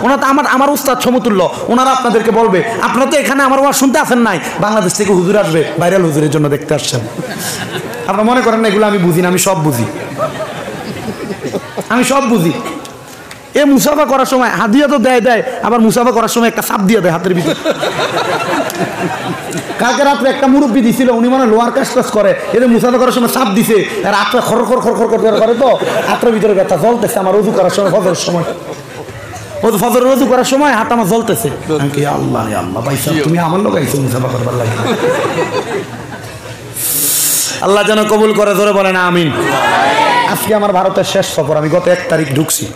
ওনারা তো আমার উস্তাদ সমতুল্য, ওনারা আপনাদেরকে বলবে। আপনারা তো এখানে আমার ওয়াজ শুনতে আসেন নাই, বাংলাদেশ থেকে হুজুর আসবে, ভাইরাল হুজুরের জন্য দেখতে আসছেন। আপনারা মনে করেন না এগুলো আমি বুঝি না, আমি সব বুঝি, আমি সব বুঝি। এ মুসাফা করার সময় হাদিয়া তো দেয়, আবার মুসাফা করার সময় একটা চাপ দিয়ে দেয় হাতের ভিতর। কালকে রাত্রে একটা মুরব্বী দিছিল, উনি মানে লোয়ার কাজ করে, এদের মুসাফা করার সময় চাপ দিছে, আর আত্রা খর করে তো আত্রার ভিতরে ব্যথা জ্বলতেছে। আমার রুজু করার সময়, ফজরের সময়, ফজরের রুজু করার সময় হাত আমার জ্বলতেছে। আল্লাহ আল্লাহ ভাই সাহেব, তুমি আমার লোক আইছো মুসাফা করবার লাগে। আল্লাহ যেন কবুল করে, ধরে বলেন আমিন। আজকে আমার ভারতের শেষ সফর, আমি গত 1 তারিখ ঢুকছি,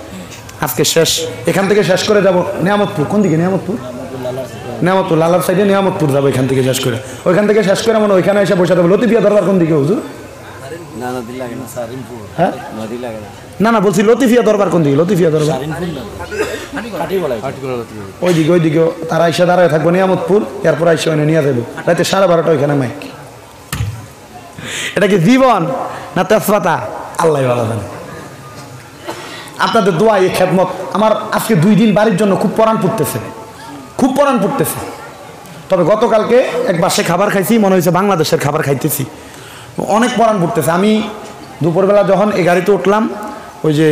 আজকে শেষ। এখান থেকে শেষ করে যাব নিয়ামতপুর। কোন দিকে? নিয়ামতপুর লালার সাইডে নিয়ামতপুর যাবো, এখান থেকে শেষ করে। ওইখান থেকে শেষ করে মানে ওইখানে এসে বসে দেবো। লতিফিয়া দরবার কোন দিকে হুজুর? হ্যাঁ না বলছি লতিফিয়া দরবার কোন দিকে? লতিফিয়া দরবার ওই দিকে তারা এসে দাঁড়ায় থাকবো নিয়ামতপুর, এরপর এসে ওখানে নিয়ে যাবো রাতে 12:30 ওইখানে মাইক। এটা কি জীবন না তেজপাতা? আল্লাহ ভালো জানে। আপনাদের দোয়া, এই খেদমত আমার আজকে 2 দিন বাড়ির জন্য খুব পরাণ পড়তেছে। তবে গতকালকে এক বাসে খাবার খাইছি, মনে হয়েছে বাংলাদেশের খাবার খাইতেছি, অনেক পরাণ পড়তেছে। আমি দুপুরবেলা যখন এই গাড়িতে উঠলাম, ওই যে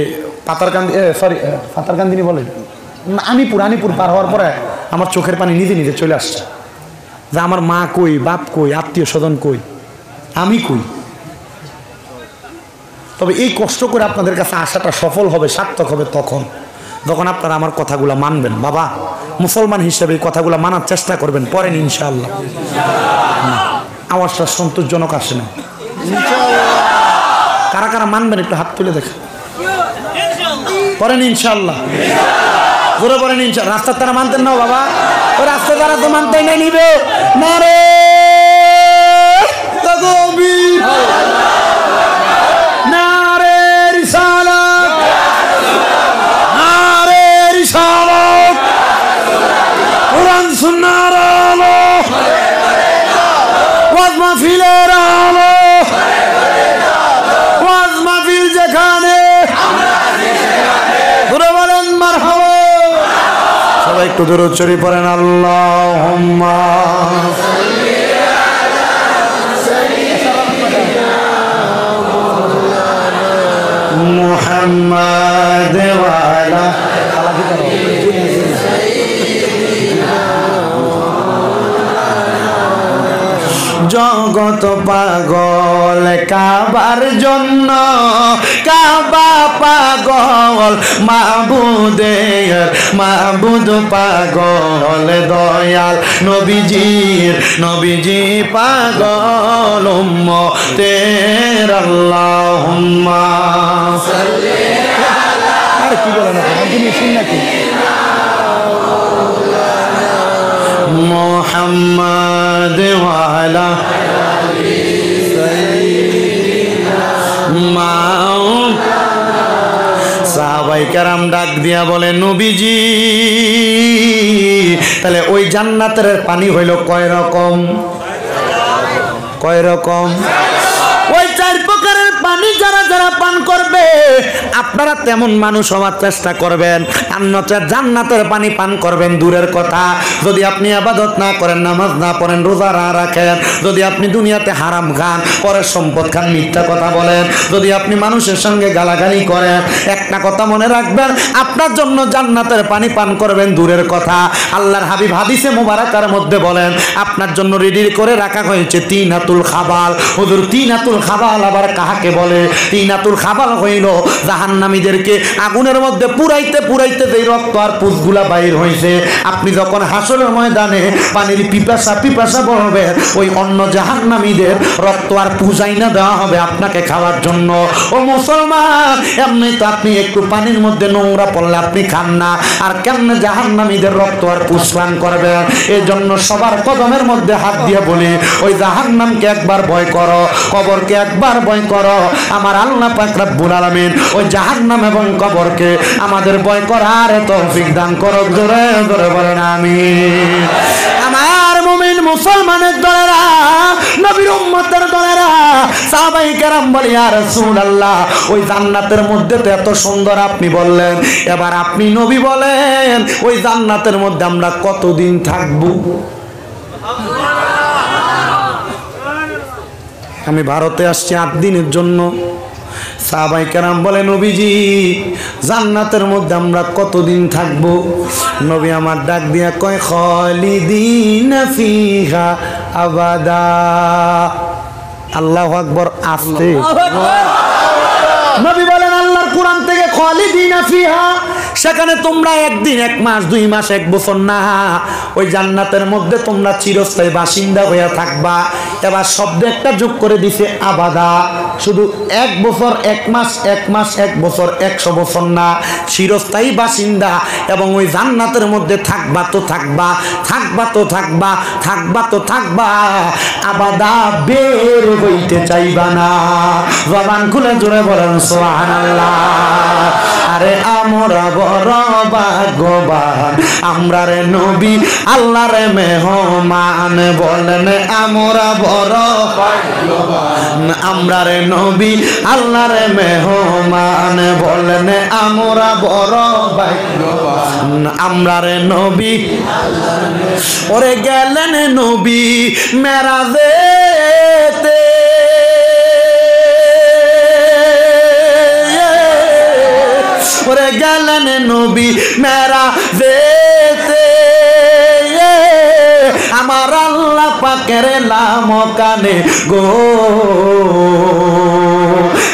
পাতারকান্দিনী বলে আনিপুর পার হওয়ার পরে আমার চোখের পানি নিজে চলে আসছে, যে আমার মা কই, বাপ কই, আত্মীয় স্বজন কই, আমি কই। তবে এই কষ্ট করে আপনাদের কাছে আসাটা সফল হবে, সার্থক হবে যখন আপনারা আমার কথাগুলো মানবেন। বাবা, মুসলমান হিসেবে এই কথাগুলো মানার চেষ্টা করবেন, পরেন ইনশাআল্লাহ। আওয়াজটা সন্তোষজনক আসে না? কারা কারা মানবেন একটু হাত তুলে দেখেন, পরেন ইনশাআল্লাহ, জোরে পরেন ইনশাআল্লাহ। রাস্তার তারা মানতেন না বাবা, ওই রাস্তার তারা তো মানতেই না, নিবে না রে একটু দরুদ শরীফ পড়েন। আল্লাহুম্মা মুহাম্মাদ ওয়া আলা জগত পাগল কাবার জন্য, কাবা পাগল মাবুদ পাগল দয়াল নবীজি পাগল উম্মতের। আল্লাহুম্মা সাল্লি আলা, আর কি বলেন আপনি শুননাকি? মুহাম্মাদ ওয়া আলা সাহাবায়ে কেরাম ডাক দিয়া বলে, নবীজি তাহলে ওই জান্নাতের পানি হইল কয় রকম? ওই 4 প্রকারের পানি যারা পান করবে, আপনারা তেমন মানুষ হওয়ার চেষ্টা করবেন। আন্নচার জান্নাতের পানি পান করবেন দূরের কথা, যদি আপনি ইবাদত না করেন, নামাজ না পড়েন, রোজা না রাখেন, যদি আপনি দুনিয়াতে হারাম খান, পরের সম্পদ খান, মিথ্যা কথা বলেন, যদি আপনি মানুষের সঙ্গে গালাগালি করেন, একটা কথা মনে রাখবেন, আপনার জন্য জান্নাতের পানি পান করবেন দূরের কথা। আল্লাহর হাবিব হাদিসে মুবারাকার মধ্যে বলেন, আপনার জন্য রেডি করে রাখা হয়েছে তিনাতুল খাবাল। হুজুর তিনাতুল খাবাল আবার কাহাকে বলে? তিনাতুল খাবাল হইল জাহান্নামীদেরকে আগুনের মধ্যে পুরাইতে যেই রক্ত আর পুষগুলা বাইর হয়েছে, আপনি যখন হাসরের ময়দানে পানির পিপাসা বলবে, ওই অন্য জাহান্নামীদের রক্ত আর পুজাই না দেওয়া হবে আপনাকে খাওয়ার জন্য। ও মুসলমান, এমনি তো আপনি একটু পানির মধ্যে নোংরা পড়লে আপনি খান না, আর কেমনে জাহান্নামীদের রক্ত আর পুষপান করবেন? এই জন্য সবার কদমের মধ্যে হাত দিয়ে বলি, ওই জাহান্নামকে একবার ভয় করো, কবরকে একবার ভয় করো। আমার আল্লাহ পাক রব্বুল আলামিন ওই জাহান্নাম এবং কবরকে আমাদের ভয় করার তৌফিক দান করুক। জোরে জোরে বলেন আমিন। আমার মুমিন মুসলমানের দলেরা, নবীর উম্মতের দলেরা, সাহাবায়ে কেরাম বলে ইয়া রাসূলুল্লাহ ওই জান্নাতের মধ্যে তো এত সুন্দর আপনি বললেন, এবার আপনি নবী বলেন ওই জান্নাতের মধ্যে আমরা কতদিন থাকবো? আমি ভারতে আসছি 8 দিনের জন্য। সাহাবায়ে কেরাম বলে নবীজি জান্নাতের মধ্যে আমরা কতদিন থাকবো? নবী আমার ডাক দিয়া কয় খালিদিনা ফিহা আবাদা। আল্লাহু আকবার। আস্তে নবী বলেন আল্লাহর কোরআন থেকে খালিদিনা ফিহা, সেখানে তোমরা 1 দিন 1 মাস 2 মাস 1 বছর না, ওই জান্নাতের মধ্যে তোমরা চিরস্থায়ী বাসিন্দা হয়ে থাকবা। এবার শব্দ একটা যোগ করে দিছে আবাদা, শুধু 1 বছর 1 মাস 1 মাস 1 বছর 100 বছর না, চিরস্থায়ী বাসিন্দা। এবং ওই জান্নাতের মধ্যে থাকবা তো থাকবা, থাকবা তো থাকবা, থাকবা তো থাকবা, আবাদা বের হইতে চাইবা না। জবান খুলে জোরে বলেন সুবহানাল্লাহ। আরে আমরা বড় ভাগ্যবান, আমরা রে নবী আল্লাহর মেহমান। বলেন আমরা বড় ভাগ্যবান, আমরা রে নবী আল্লাহর মেহমান। বলেন আমরা বড় ভাগ্যবান, আমরা রে নবী। ওরে গেলেন নবী মেরাজেতে, ওরে গেলেন নবী মেরাজেতে, আমার আল্লাহ পাকের নাম কানে গো।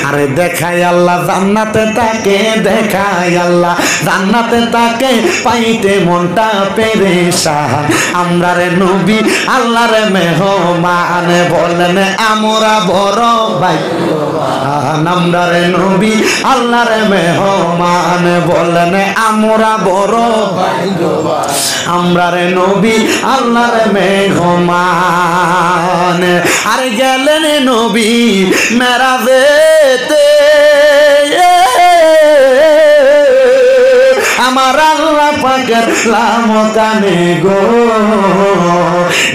আরে দেখাই আল্লাহ জান্নাতে তাকে, দেখাই আল্লাহ জান্নাতে তাকে, পাইতে মনটা পেরেশান। আমরা রে নবী আল্লাহর মেহমান। বলেন আমরা বড় ভাগ্যবান, আমরা রে নবী আল্লাহর মেহমান। বলেন আমরা বড় ভাগ্যবান, আমরা রে নবী আল্লাহর মেহমান। আরে গেলেন নবী মেরাজেতে, আমার আল্লাহ পাকের নাম কানে গো।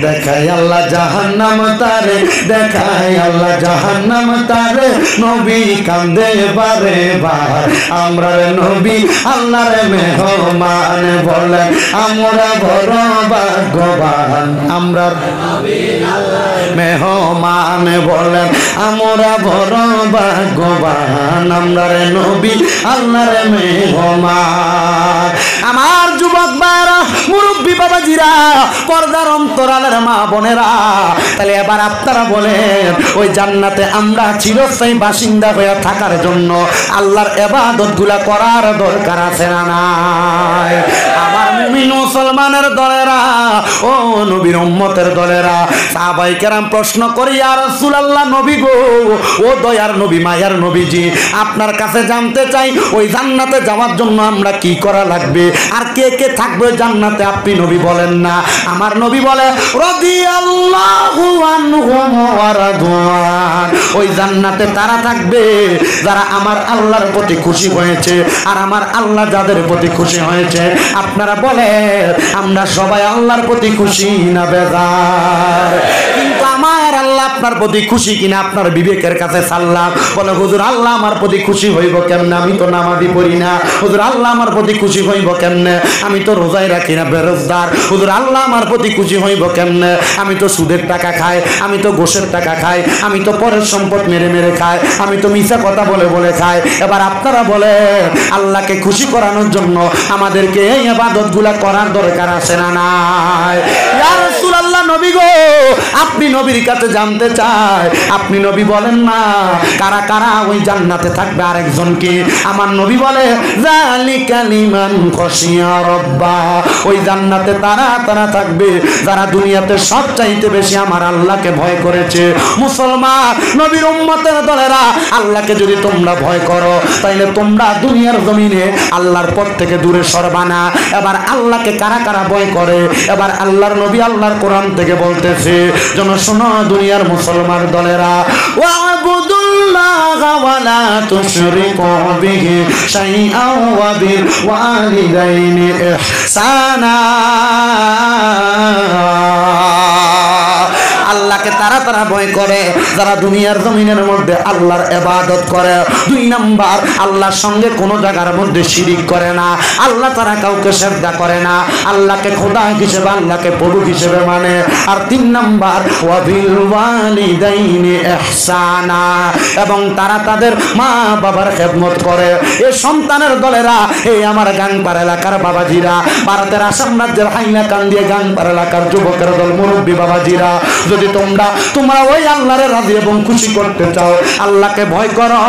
দেখাই আল্লাহ জাহান্নাম তারে, দেখাই আল্লাহ জাহান্নাম তারে, নবী কান্দে বারে বার। আমরা নবী আল্লাহর মেহমান। বলেন আমরা বড় ভাগ্যবান, আমরা মেহমান। বলেন আমরা বড় ভাগ্যবান, আমরা নবী আল্লাহর মেহমান। আমার যুবক ভাইরা, মুরব্বী বাবাজিরা, পর্দার অন্তরালের মা বোনেরা, তাহলে এবার আপনারা বলেন ওই জান্নাতে আমরা চিরস্থায়ী বাসিন্দা হয়ে থাকার জন্য আল্লাহর ইবাদত গুলা করার দরকার আছে না নাই? আমার মুমিন মুসলমানের দলেরা, ও নবীর উম্মতের দলেরা, সাহাবায়ে কেরাম প্রশ্ন করে ইয়া রাসূলুল্লাহ নবী গো, ও দয়ার নবী মায়ার নবীজি, আপনার কাছে জানতে চাই ওই জান্নাতে যাওয়ার জন্য আমরা কি করা লাগবে, আর কে কে থাকবে জান্নাতে আপনি নবী বলেন না? আমার নবী বলে রাদিয়াল্লাহু আনহুম ওয়া রাদওয়ান, ওই জান্নাতে তারা থাকবে যারা আমার আল্লাহর প্রতি খুশি হয়েছে, আর আমার আল্লাহ যাদের প্রতি খুশি হয়েছে। আপনারা বলেন আমরা সবাই আল্লাহর প্রতি খুশি না বেজার? কিন্তু আমার আল্লাহ আপনার প্রতি খুশি কিনা আপনার বিবেকের কাছে সাল্লাম। বলে হুজুর আল্লাহ আমার প্রতি খুশি হইব কেমনে, আমি তো নামাজি পড়ি না। হুজুর আল্লাহ আমার প্রতি খুশি হইব কেমনে, আমি তো রোজাই রাখি না, বেরোজগার। হুজুর আল্লাহ আমার প্রতি খুশি হইব কেমনে, আমি তো সুদের টাকা খাই, আমি তো ঘোষের টাকা খাই, আমি তো পরের সম্পদ মেরে মেরে খাই, আমি তো মিথ্যা কথা বলে বলে খাই। এবার আপনারা বলেন আল্লাহকে খুশি করানোর জন্য আমাদেরকে এই ইবাদত গুলা করার দরকার আছে না নাই? ইয়া রাসূলুল্লাহ নবী গো, আপনি নবীর কাছে জানতে চাই, আপনি নবী বলেন না কারা কারা ওই জান্নাতে থাকবে। আরেকজন কি? আমার নবী বলে যালিকা লিমান খাশিয়া রাব্বা, ওই জান্নাতে তারা তারা থাকবে যারা দুনিয়াতে সবচাইতে বেশি আমার আল্লাহকে ভয় করেছে। মুসলমান নবীর উম্মতের দলেরা, আল্লাহকে যদি তোমরা ভয় করো তাইলে তোমরা দুনিয়ার জমিনে আল্লাহর পথ থেকে দূরে সরবা না। এবার আল্লাহকে কারা কারা ভয় করে, এবার আল্লাহর নবী আল্লাহর কোরআন থেকে বলতেছে, যেন শোনো দুনিয়ার মুসলমান দলেরা, ওয়াবুদুল্লাহ ওয়া লা তুশরিকু বিহি শাইআন ওয়া বিল ওয়ালিদাইনি ইহসানা। যারা ভয় করে, যারা দুনিয়ার জমিনের মধ্যে আল্লাহর ইবাদত করে। 2 নাম্বার, আল্লাহর সঙ্গে কোনো জায়গার মধ্যে শিরিক করে না, আল্লাহ তারা কাউকে সিজদা করে না, আল্লাহকে খোদা হিসেবে, আল্লাহকে প্রভু হিসেবে মানে। আর 3 নাম্বার, ওয়া বিল ওয়ালিদাইনি ইহসানা, এবং তারা তাদের মা বাবার খেদমত করে। এই সন্তানের দলেরা, এই আমার গাংপাড়া এলাকার বাবাজিরা, ভারতের আসাম রাজ্যের হাইলাকান্দি গাংপাড়া এলাকার যুবকের দল, মুরব্বী বাবাজিরা, যদি তোমরা ওই আল্লাহরে রাজি এবং খুশি করতে চাও, আল্লাহকে ভয় করো,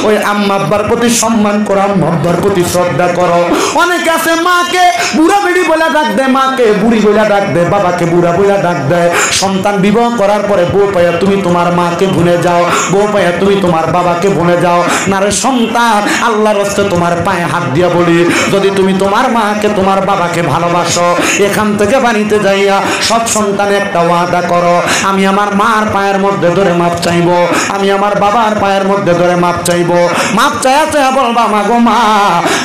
ওই আম্মা আব্বার প্রতি সম্মান করো, আম্মা আব্বার প্রতি শ্রদ্ধা করো। অনেকে আছে মাকে বুড়া বেড়ি বলে ডাক দেয়, মাকে বুড়ি বলে ডাক দেয়, বাবাকে বুড়া বলে ডাক দেয়। সন্তান বিবাহ করার পরে বউ পাইয়া তুমি তোমার মাকে ভুলে যাও, বউ পাইয়া তুমি তোমার বাবাকে ভুলে যাও। না রে সন্তান, আল্লাহর রাস্তে তোমার পায়ে হাত দিয়া বলি, যদি তুমি তোমার মাকে তোমার বাবাকে ভালোবাসো, এখান থেকে বাড়িতে যাইয়া সব সন্তান একটা ওয়াদা করো, আমি আমার মার পায়ের মধ্যে ধরে মাপ চাইবো, আমি আমার বাবার পায়ের মধ্যে ধরে মাপ চাইবো। মাপ চাইয়া চাইয়া বলবা, মা গো মা,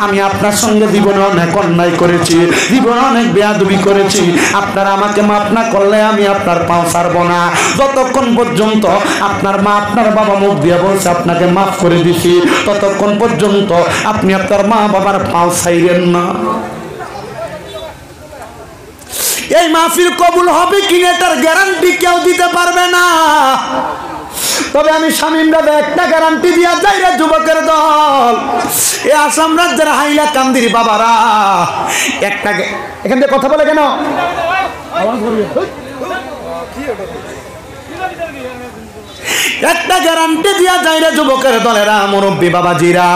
আমি আপনার সঙ্গে জীবনে অনেক অন্যায় করেছি, জীবনে অনেক বেয়াদবি করেছি, আপনারা আমাকে মাপ না করলে আমি আপনার পাও ছাড়বো না। যতক্ষণ পর্যন্ত আপনার মা আপনার বাবা মুখ দিয়ে বলছে আপনাকে মাফ করে দিছি, ততক্ষণ পর্যন্ত আপনি আপনার মা বাবার পাও ছাইরেন না। এই মাহফিল কবুল হবে কিনা এটার গ্যারান্টি কেউ দিতে পারবে না, তবে আমি শামীম দাদা একটা গ্যারান্টি দিয়া যাই রে যুবকের দল, এই আসাম রাজ্যের হাইলাকান্দির বাবারা, একটা এখান থেকে কথা বলে কেন একটা গ্যারান্টি দিয়া যায় রে যুবকের দলেরা, মুরব্বী বাবাজিরা,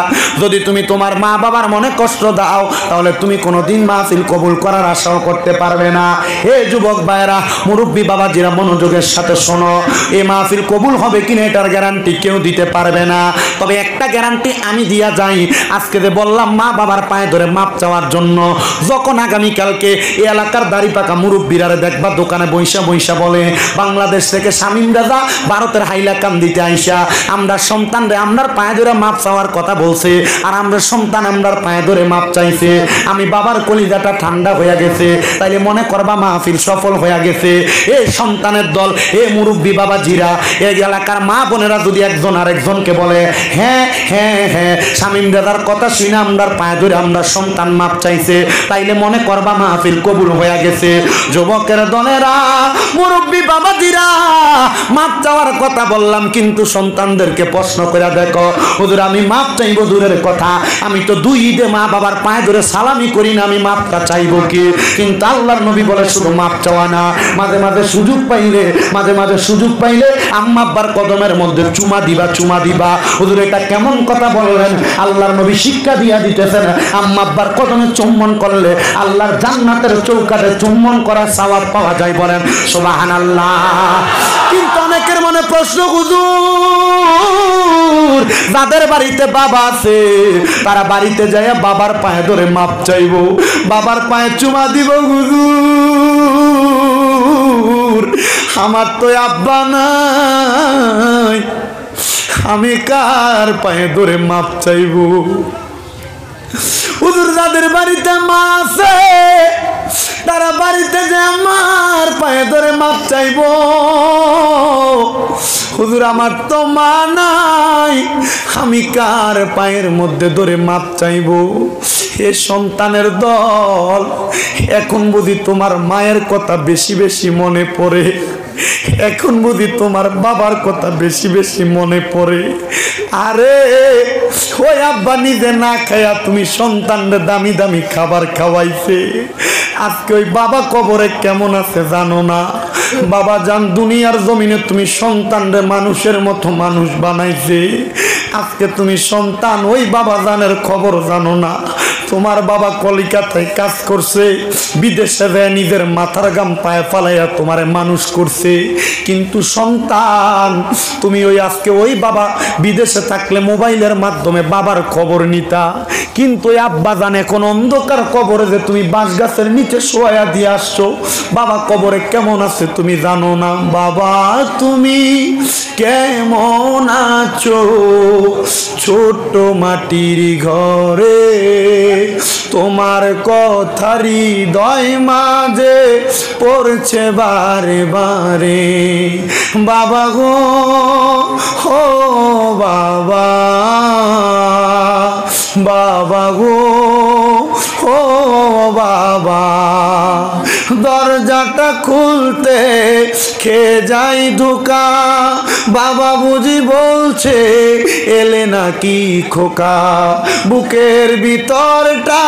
যদি তুমি তোমার মা বাবার মনে কষ্ট দাও, তাহলে তুমি কোনোদিন মাহফিল কবুল করার আশাও করতে পারবে না। হে যুবক ভাইরা, মুরব্বী বাবাজিরা, মনোযোগের সাথে শোনো, এই মাহফিল কবুল হবে কিনা এটার গ্যারান্টি কেউ দিতে পারবে না, তবে একটা গ্যারান্টি আমি দিয়া যাই। আজকে যে বললাম মা বাবার পায়ে ধরে মাপ চাওয়ার জন্য, যখন আগামীকালকে এই এলাকার দাড়ি পাকা মুরব্বীরা দেখবা দোকানে বৈশা বৈশা বলে, বাংলাদেশ থেকে শামীম দাদা ভারতের হাইলাকান্দিতে আইসা আমরা সন্তানরে আমরার পায়ে ধরে মাপ চাওয়ার কথা বলছে, আর আমরা সন্তান আমরার পায়ে ধরে মাপ চাইছে, আমি বাবার কলিজাটা ঠান্ডা হয়ে গেছে, তাইলে মনে করবা মাহফিল সফল হয়ে গেছে। এই সন্তানের দল, এই মুরব্বী বাবাজিরা, এই এলাকার মা বোনেরা যদি একজন আরেকজনকে বলে হ্যাঁ হ্যাঁ হ্যাঁ শামীম দাদার কথা শুনে আমরার পায়ে ধরে আমরা সন্তান মাপ চাইছে, তাইলে মনে করবা মাহফিল কবুল হয়ে গেছে। যুবকের দলেরা, মুরব্বী বাবাজিরা, মাপ চাওয়ার কথা বললাম, কিন্তু সন্তানদেরকে প্রশ্ন করে দেখো, হুজুর আমি মাপ চাইবো দূরের কথা, আমি তো 2 ঈদে মা বাবার পায়ে ধরে সালামি করি না, আমি মাপটা চাইবো কি? কিন্তু আল্লাহর নবী বলে শুধু মাপ চাওয়া না, মাঝে মাঝে সুযোগ পাইলে আম্মা আব্বার কদমের মধ্যে চুমা দিবা। হুজুর এটা কেমন কথা বললেন? আল্লাহর নবী শিক্ষা দিয়া দিতেছেন, আম্মা আব্বার কদমে চুম্বন করলে আল্লাহর জান্নাতের চৌকাঠে চুম্বন করার সওয়াব পাওয়া যায়। বলেন সুবহানাল্লাহ। কিন্তু অনেকের মনে প্রশ্ন, হুজুর যাদের বাড়িতে বাবা আছে তারা বাড়িতে যায় বাবার পায়ে ধরে মাপ চাইবো, বাবার পায়ে চুমা দিব, হুজুর আমার তো আব্বা নাই, আমি কার পায়ে ধরে মাপ চাইবো? হুজুর যাদের বাড়িতে মা আছে তারা বাড়িতে যে আমার পায়ে ধরে মাপ চাইবো, হুজুর আমার তো মা নাই, আমি কার পায়ের মধ্যে ধরে মাপ চাইবো? হে সন্তানের দল, এখন বুঝি তোমার মায়ের কথা বেশি বেশি মনে পড়ে, এখন বুঝি তোমার বাবার কথা বেশি বেশি মনে পড়ে। আরে ওই আব্বা নিজে না খায়া তুমি সন্তানদের দামি দামি খাবার খাওয়াইছে, আজকে ওই বাবা কবরে কেমন আছে জানো না? বাবা জান দুনিয়ার জমিনে তুমি সন্তানরে মানুষের মতো মানুষ বানাইছে, আজকে তুমি সন্তান ওই বাবা জানের খবর জানো না। তোমার বাবা কলিকাতায় কাজ করছে, বিদেশে যায় নিজের মাথার গাম পায়ে ফালাইয়া তোমারে মানুষ করছে, কিন্তু সন্তান তুমি ওই আজকে ওই বাবা বিদেশে থাকলে মোবাইলের মাধ্যমে বাবার খবর নিতা, কিন্তু ওই আব্বা জান এখন অন্ধকার কবরে যে তুমি বাঁশ গাছের নিচে শোয়া দিয়ে আসছো, বাবা কবরে কেমন আছে তুমি জানো না। বাবা তুমি কেমন আছো ছোট্ট মাটির ঘরে তোমার কথারি হৃদয় মাঝে পড়ছে বারে বারে বাবা গো ও বাবা বাবা গো ও বাবা দরজাটা খুলতে খেয়ে যাই ধোকা বাবা বুঝি বলছে এলে নাকি খোকা বুকের ভিতরটা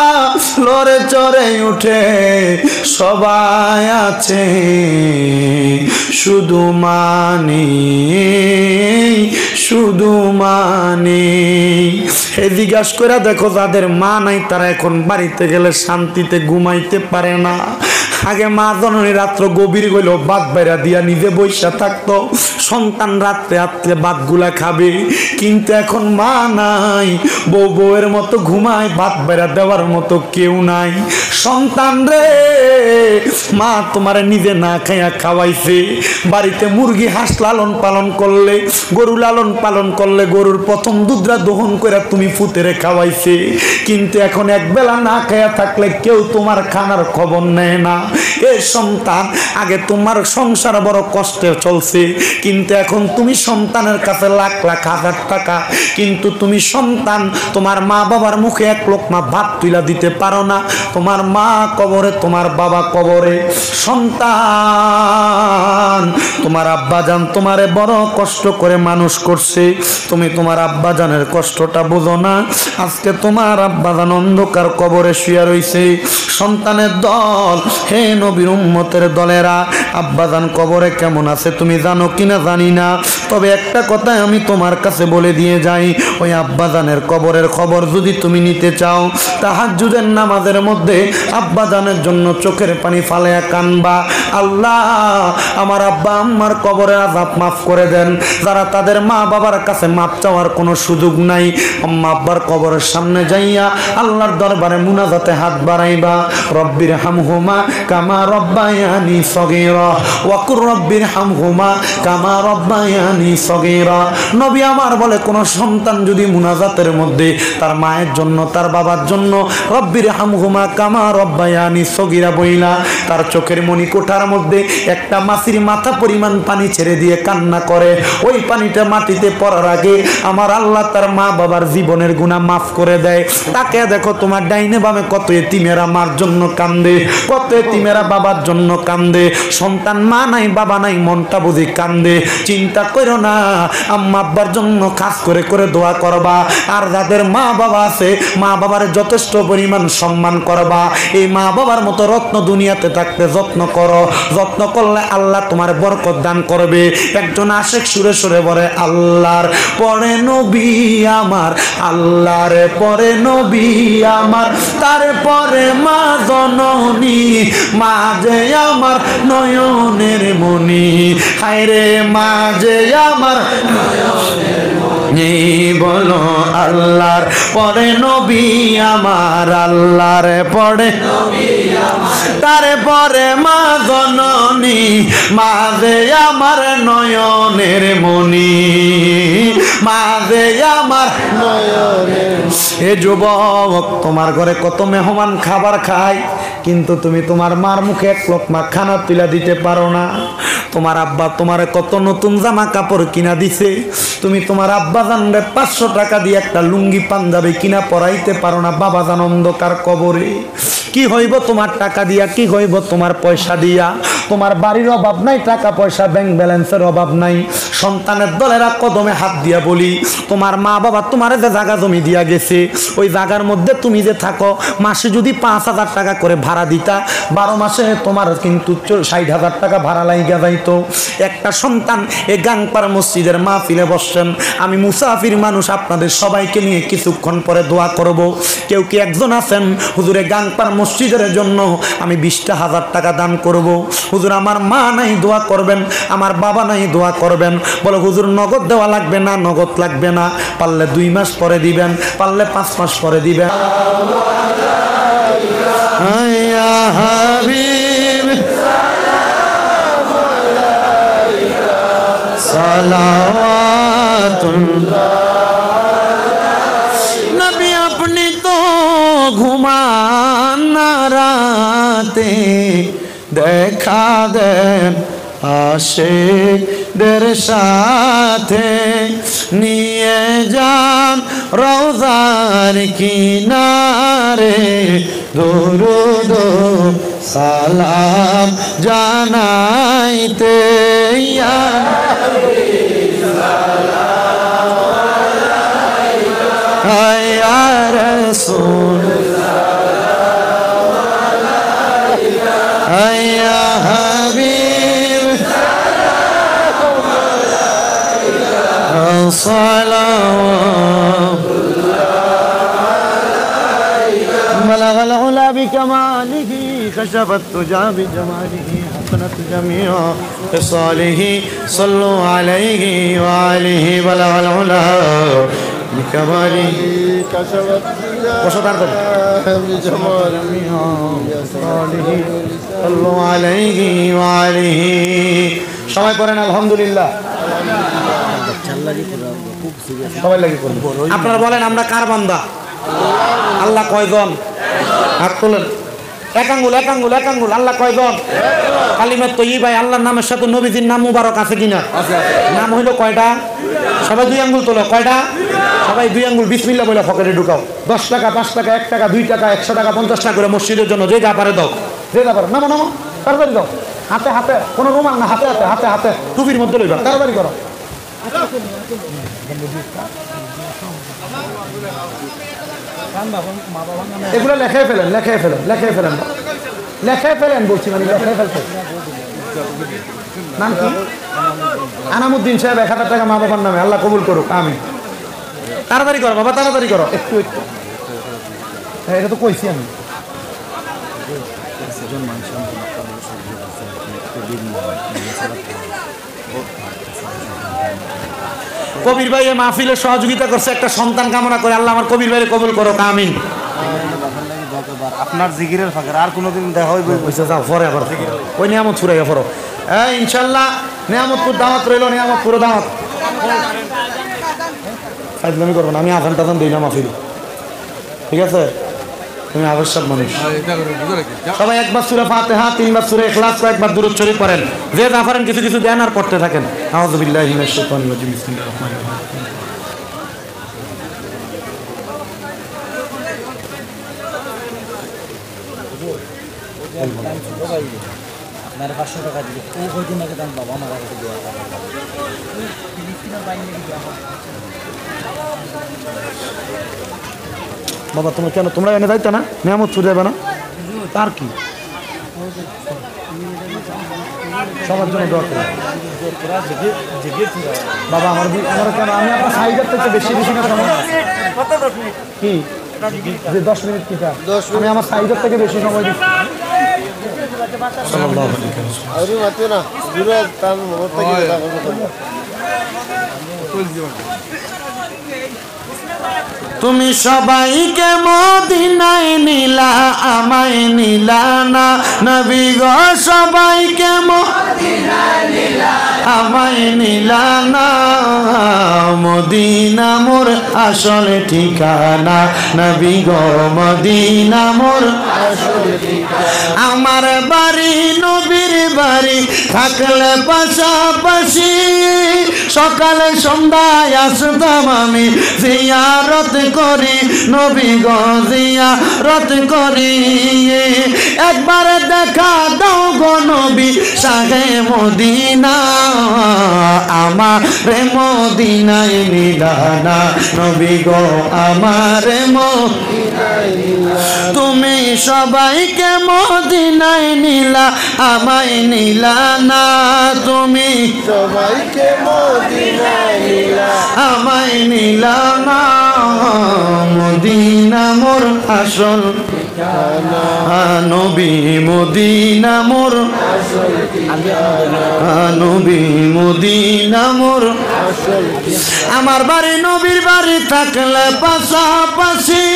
লড়ে চড়ে উঠে সবাই আছে শুধু মানে জিজ্ঞাসা করে দেখো যাদের মা নাই তারা এখন বাড়িতে গেলে শান্তিতে ঘুমাইতে পারে না আগে মা জননী রাত্র গভীর গেল ভাত বাইরা দিয়া নিজে বৈশা থাকতো সন্তান রাত্রে রাত্রে ভাতগুলা খাবে কিন্তু এখন মা নাই বউয়ের মতো ঘুমায় ভাত বাইরা দেওয়ার মতো কেউ নাই সন্তান রে মা তোমার নিজে না খাইয়া খাওয়াইছে বাড়িতে মুরগি হাঁস লালন পালন করলে গরু লালন পালন করলে গরুর প্রথম দুধরা দহন করে তুমি ফুতেরে খাওয়াইছে কিন্তু এখন একবেলা না খাইয়া থাকলে কেউ তোমার খানার খবর নেয় না এ সন্তান আগে তোমার সংসার বড় কষ্টে চলছে কিন্তু এখন তুমি সন্তানের কাছে লাখ লাখ হাজার টাকা কিন্তু তুমি সন্তান তোমার মা বাবার মুখে এক লোকমা ভাত তুলা দিতে পারো না তোমার মা কবরে তোমার বাবা কবরে সন্তান তোমার আব্বাজান তোমারে বড় কষ্ট করে মানুষ করছে তুমি তোমার আব্বাজানের কষ্টটা বুঝো না আজকে তোমার আব্বাজান অন্ধকার কবরে শুয়ে রইছে সন্তানের দল হে নবীর উম্মতের দলেরা আব্বাজান কবরে কেমন আছে তুমি জানো কিনা জানি না তবে একটা কথা আমি তোমার কাছে বলে দিয়ে যাই ওই আব্বাজানের কবরের খবর যদি তুমি নিতে চাও তাহাজ্জুদের নামাজের মধ্যে আব্বাজানের জন্য চোখের পানি ফালায়া কানবা আল্লাহ আমার আব্বা আম্মার কবরের আযাব মাফ করে দেন যারা তাদের মা বাবার কাছে মাপ চাওয়ার কোনো সুযোগ নাই আম্মা আব্বার কবরের সামনে যাইয়া আল্লাহর দরবারে মুনাজাতে হাত বাড়াইবা রব্বির হামহুমা কামা রব্বায়ানি সগীরা ওয়া কুর রব্বির হামহুমা কামা রব্বায়ানি সগীরা নবী আমার বলে কোন সন্তান যদি মুনাজাতের মধ্যে তার মায়ের জন্য তার বাবার জন্য রব্বির হামহুমা কামা রব্বায়ানি সগীরা বইলা তার চোখের মনি কোঠার মধ্যে একটা মাছির মাথা পরিমাণ পানি ছেড়ে দিয়ে কান্না করে ওই পানিটা মাটিতে পড়ার আগে আমার আল্লাহ তার মা বাবার জীবনের গুনাহ মাফ করে দেয় তাকে দেখো তোমার ডাইনে বামে কত এতিমেরা মার জন্য কান্দে কত এতিমেরা বাবার জন্য কান্দে সন্তান মা নাই বাবা নাই মনটা বুঝি কান্দে চিন্তা করো না আম্মা আব্বার জন্য খাস করে করে দোয়া করবা আর যাদের মা বাবা আছে মা বাবার যথেষ্ট পরিমাণ সম্মান করবা এই মা বাবার মতো রত্ন দুনিয়াতে থাকতে যত্ন করো যত্ন করলে আল্লাহ তোমার বরকত দান করবে একজন আশিক সুরে সুরে বলে আল্লাহর পরে নবী আমার আল্লাহর পরে নবী আমার তারপরে মা জননী মা যে আমার নয়নের মনি হায়রে মা যে আমার নয়নের মনি বলো আল্লাহর পরে নবী আমার আল্লাহর পরে নবী আমার তারপরে মা জননী মা যে আমার নয়নের মনি মা যে আমার নয়নের হে যুবক তোমার ঘরে কত মেহমান খাবার খায় কিন্তু তুমি তোমার মার মুখে এক লোকমা খানা তুলে দিতে পারো না তোমার আব্বা তোমার কত নতুন জামা কাপড় কিনা দিছে তুমি তোমার আব্বা জানরে 500 টাকা দিয়ে একটা লুঙ্গি পাঞ্জাবি কিনা পরাইতে পারো না বাবা জান অন্ধকার কবরে কি হইব তোমার টাকা দিয়া কি হইব তোমার পয়সা দিয়া তোমার বাড়ির অভাব নাই টাকা পয়সা ব্যাংক ব্যালেন্সের অভাব নাই সন্তানের দলেরা কদমে হাত দিয়া বলি তোমার মা বাবা তোমার যে জায়গা জমি দিয়া গেছে ওই জায়গার মধ্যে তুমি যে থাকো মাসে যদি 5,000 টাকা করে ভাড়া দিতা 12 মাসে তোমার কিন্তু 60,000 টাকা ভাড়া লাইগা যাইতো একটা সন্তান এই গাংপাড়া মসজিদের মাহফিলে বসছেন আমি মুসাফির মানুষ আপনাদের সবাইকে নিয়ে কিছুক্ষণ পরে দোয়া করব কেউ কি একজন আছেন হুজুরে গাংপাড়া মসজিদের জন্য আমি 20,000 টাকা দান করব হুজুর আমার মা নাই দোয়া করবেন আমার বাবা নাই দোয়া করবেন বলে হুজুর নগদ দেওয়া লাগবে না নগদ লাগবে না পারলে 2 মাস পরে দিবেন পারলে 5 মাস পরে দিবেন ইয়া হাবিব সালাওয়াতুল্লাহ রাতে দেখা দেন আশিকদের সাথে নিয়ে যান রওজার কিনারে দরুদ সালাম জানাইতে ইয়া রাসূল ইয়া হাবিব صلوات بلغ العلا بكماله كشف الدجى بجماله حسنت جميع خصاله صلوا عليه وآله بلغ العلا بكماله كشف الدجى بجماله خصاله صلوا عليه وآله সবাই পড়েন আলহামদুলিল্লাহ সবাই লাগি করুন আপনারা বলেন আমরা কার বান্দা আল্লাহ কয়জন হাত তোলেন এক আঙ্গুল এক আঙ্গুল এক আঙ্গুল আল্লাহ কয়জন কালিমা তৈয়বা আল্লাহর নামের সাথে নবীজির নাম মুবারক আছে কিনা নাম হইল কয়টা সবাই দুই আঙ্গুল তোলো কয়টা সবাই দুই আঙ্গুল বিসমিল্লাহ বলে পকেটে ঢুকাও 10 টাকা 5 টাকা 1 টাকা 2 টাকা 100 টাকা 50 টাকা করে মসজিদের জন্য যে যা পারে দাও যে যা পারে নামো নামো তাড়াতাড়ি দাও হাতে হাতে কোনো রুমাল না হাতে হাতে হাতে হাতে টুপির মধ্যে লইবা তাড়াতাড়ি করো এগুলো লেখাই ফেলেন লেখাই ফেলেন লেখাই ফেলেন লেখাই ফেলেন বলছি মানে লেখাই ফেলতে নাম কি আনামুদ্দিন সাহেব 1000 টাকা মা বাবার নামে আল্লাহ কবুল করুক আমিন তাড়াতাড়ি করো বাবা তাড়াতাড়ি করো একটু একটু এটা তো কইছি আমি কবির ভাই এই মাহফিলে সহযোগিতা করছে একটা সন্তান কামনা করে আল্লাহ আমার কবির ভাইকে কবুল করো আমিন আপনার জিকিরের ফাঁকে আর কোনোদিন দেখা হইবে কইছে যাও পরে আবার ওই নিয়ামত ছুরাইয়া পড়ো ইনশাআল্লাহ নিয়ামতপুর দাওয়াত রইল নিয়ামতপুর দাওয়াত ফাইজলামি করবো না আমি আজান টাজান দিই না মাহফিল ঠিক আছে তুমি আবশ্যক মানুষ সবাই একবার সূরা ফাতিহা 3 বার সূরা ইখলাস একবার দুরূদ শরীফ পড়েন যে যা পারেন কিছু কিছু দেন আর পড়তে থাকেন আউযু বিল্লাহি মিনাশ শাইতানির রাজিম বিসমিল্লাহির রহমানির রহিম আপনার 500 টাকা দিলে ও কয়দিন আগে দাম বাবা আমার কাছে দেওয়া বাবা তুমি কেন তোমরা এনে যাইতে না নিয়ামত ছুটে যাবে না তার কি সবার জন্য দোয়া করি বাবা আমার কেন আমি আপনার সাইজের থেকে বেশি বেশি না কি যে 10 মিনিট কি আমি আমার সাইজের থেকে বেশি সময় দিচ্ছি তুমি সবাইকে মদিনায় নিলা আমায় নিলা না নবী গো সবাইকে মদিনায় নিলা আমায় নিলা না মদিনা মোর আসল ঠিকানা নবী গো মদিনা মোর আসল ঠিকানা আমার বাড়ি নবীর বাড়ি থাকলে পাশাপাশি সকালে সন্ধ্যায় আসতাম আমি জিয়ারত করি নবী গো জিয়ারত করি একবার দেখা দাও গো নবী শাহে মদিনা আমারে মদিনায় নিলানা নবী গো আমারে মদিনায় নিলা তুমি সবাইকে মদিনায় নিলা আমায় নিলা না তুমি সবাইকে মদিনায় নিলা আমায় নিলা না মদিনা মোর আসল ঠিকানা নবী মদিনা মোর আসল ঠিকানা নবী মদিনা মোর আসল আমার বাড়ি নবীর বাড়ি থাকলে পাশাপাশি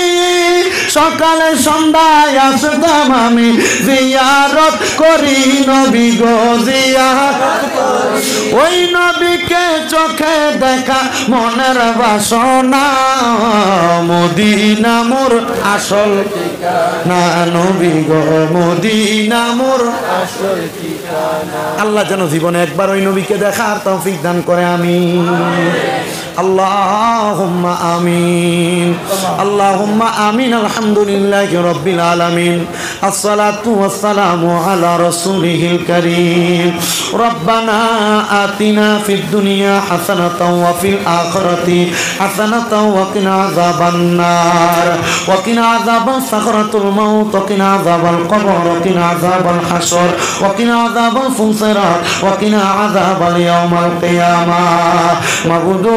সকালে সন্ধ্যায় আসতাম আমি জিয়ারত করি নবী গো জিয়ারত ওই নবীকে চোখে দেখা মনের বাসনা, মদিনা মোর আসল ঠিকানা, নবী গো মদিনা মোর আসল ঠিকানা। আল্লাহ যেন জীবনে একবার ওই নবীকে দেখার তৌফিক দান করে, আমিন। আল্লাহুম্মা আমিন, আল্লাহুম্মা আমিন। আলহামদুলিল্লাহি রাব্বিল আলামিন, আসসালাতু ওয়াসসালামু আলা রাসূলিহিল কারীম। রব্বানা আতিনা ফিদ দুনিয়া হাসানাতাও ওয়া ফিল আখিরাতি হাসানাতাও ওয়া কিনা আযাবান নার, ওয়া কিনা আযাবাস সাকরাতুল মাউত, ওয়া কিনা আযাবাল কবর, ওয়া কিনা আযাবাল হাসর, ওয়া কিনা আযাবাল ফুসরাত, ওয়া কিনা আযাবাল ইয়াউমাল কিয়ামাহ। মাবুদু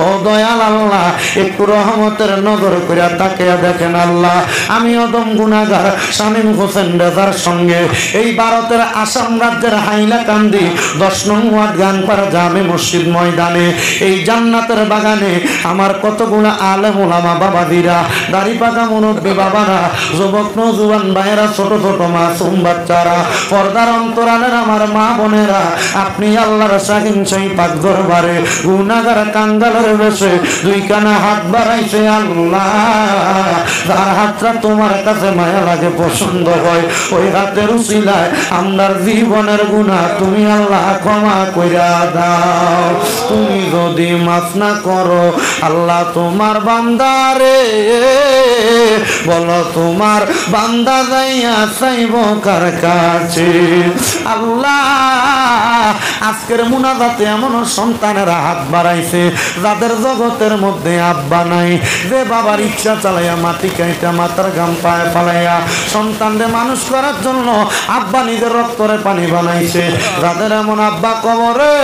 ও দয়াল আল্লাহ, একটু রহমতের নজর করে তাকিয়ে দেখেন আল্লাহ, আমি অদম গুনাহগার শামীম হোসেন রেজার সঙ্গে এই ভারতের আসাম রাজ্যের হাইলাকান্দি 10 নং ওয়ার্ড গানপাড়া জামে মসজিদ ময়দানে এই জান্নাতের বাগানে আমার কতগুলো আলেম ওলামা বাবাদিরা, দাড়ি পাকা মুরব্বী বাবারা, যুবক নওজোয়ান ভাইয়েরা, ছোট ছোট মাসুম বাচ্চারা, পর্দার অন্তরালের আমার মা বোনেরা, আপনি আল্লাহর শাহিন সেই পাক দরবারে গুনাহগার কাঙ্গালের বেশে দুইখানা হাত বাড়াইছে আল্লাহ, যার হাতটা তোমার কাছে মায়া লাগে, পছন্দ হয়, ওই হাতের উসিলায় আমরার জীবনের গুনাহ তুমি আল্লাহ ক্ষমা কইরা দাও। তুমি যদি মাফ না করো আল্লাহ তোমার বান্দারে, বলো তোমার বান্দা যাইয়া চাইব কার কাছে। আল্লাহ আজকের মুনাজাতে এমন সন্তানেরা হাত বাড়াইছে যাদের জগতের মধ্যে আব্বা নাই, যে বাবার ইচ্ছা চালাইয়া মাটি কাইটা মাথার গাম পায়ে ফালাইয়া সন্তানদের মানুষ করার জন্য আব্বা নিজের রক্তরে পানি বানাইছে, যাদের এমন আব্বা কবরে,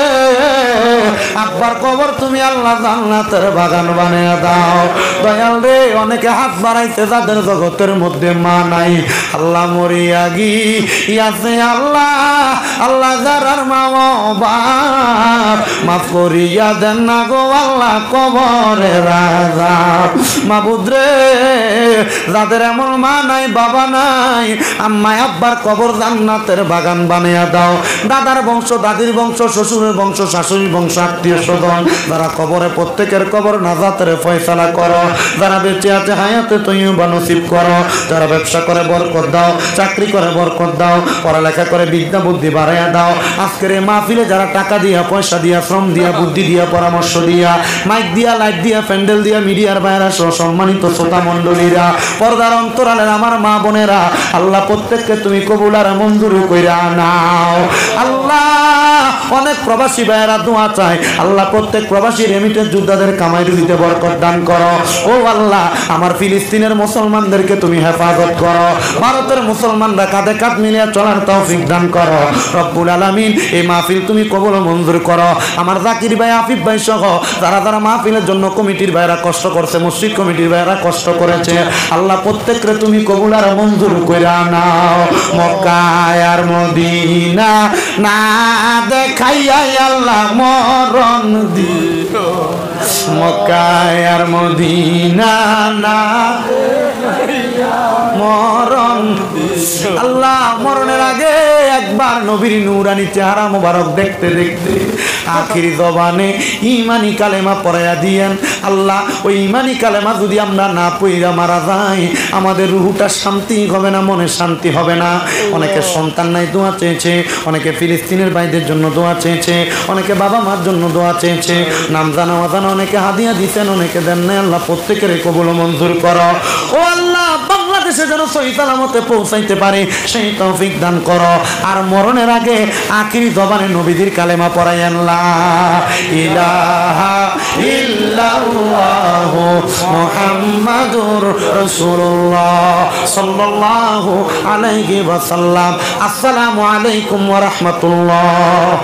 আব্বার কবর তুমি আল্লাহ জান্নাতের বাগান বানিয়ে দাও। দয়াল রে, অনেকে হাত বাড়াইছে যাদের জগতের মধ্যে মা নাই, আল্লাহ মরিয়া গিয়াছে আল্লাহ, আল্লাহ যারার মা বাপ মাফ করিয়া দেন না গো আল্লাহ, কবরে রাজা মাবুদ রে, যাদের এমন মা নাই বাবা নাই, আম্মা আব্বার কবর জান্নাতের বাগান বানিয়ে দাও। দাদার বংশ, দাদির বংশ, শ্বশুরের বংশ, শাশুড়ির বংশ, আত্মীয় স্বজন যারা কবরে, প্রত্যেকের কবর নাজাতের ফয়সালা করো। যারা বেঁচে আছে হায়াতে তৈয়বা নসিব করো। যারা ব্যবসা করে বরকত দাও, চাকরি করে বরকত দাও, পড়ালেখা করে বিদ্যা বুদ্ধি বাড়াইয়া দাও। আজকের এই মাহফিলে যারা টাকা দিয়া, পয়সা দিয়া, শ্রম দিয়া, বুদ্ধি দিয়া, পরামর্শ দিয়া, মাইক দিয়া, লাইট দিয়া, প্যান্ডেল দিয়া, মিডিয়ার বাইরা সহ সম্মানিত শ্রোতা মণ্ডলীরা, পর্দার অন্তরালের আমার মা বোনেরা, আল্লাহ প্রত্যেককে তুমি কবুল আর মঞ্জুর কইরা নাও। আল্লাহ অনেক প্রবাসী ভাইয়েরা দোয়া চায়, আল্লাহ প্রত্যেক প্রবাসী রেমিটেন্স যোদ্ধাদের কামাই রুজিতে বরকত দান করো। ও আল্লাহ আমার ফিলিস্তিনের মুসলমানদেরকে তুমি হেফাজত করো, ভারতের মুসলমানরা কাঁধে কাঁধ মিলিয়ে চলার তৌফিক দান করো। রব্বুল আলামিন এই মাহফিল তুমি কবুল মঞ্জুর করো। আমার জাকির ভাই, আফিফ ভাই সহ যারা যারা মাহফিলের জন্য কমিটির ভাইরা কষ্ট করছে, মসজিদ কমিটির ভাইরা কষ্ট করেছে, আল্লাহ প্রত্যেককে তুমি কবুল আর মঞ্জুর কইরা নাও। মক্কা আর মদিনা না দেখাইয়া আল্লাহ মরণ দিও, মক্কা আর মদিনা না মরণ আল্লাহ, মরণের আগে একবার নবীর নূরানি চেহারা মোবারক দেখতে দেখতে আখির জবানে ইমানি কালেমা পড়াইয়া দিয়েন আল্লাহ। ওই ইমানি কালেমা যদি আমরা না পড়িয়া মারা যাই, আমাদের রুহটা শান্তি হবে না, মনে শান্তি হবে না। অনেকে সন্তান নাই দোয়া চেয়েছে, অনেকে ফিলিস্তিনের ভাইদের জন্য দোয়া চেয়েছে, অনেকে বাবা মার জন্য দোয়া চেয়েছে, নাম জানা অজানা অনেকে হাদিয়া দিচ্ছেন, অনেকে দেন নাই। আল্লাহ প্রত্যেকের কবুল মঞ্জুর করো। ও আল্লাহ বাংলাদেশে যেন সহি সালামতে পৌঁছাইতে পারে সেই তৌফিক দান করো। আর মরণের আগে আখিরি জবানে নবীদের কালেমা পড়াইয়েন, লা ইলাহা ইল্লাল্লাহু মুহাম্মাদুর রাসূলুল্লাহ সাল্লাল্লাহু আলাইহি ওয়াসাল্লাম। আসসালামু আলাইকুম ওয়া রাহমাতুল্লাহ।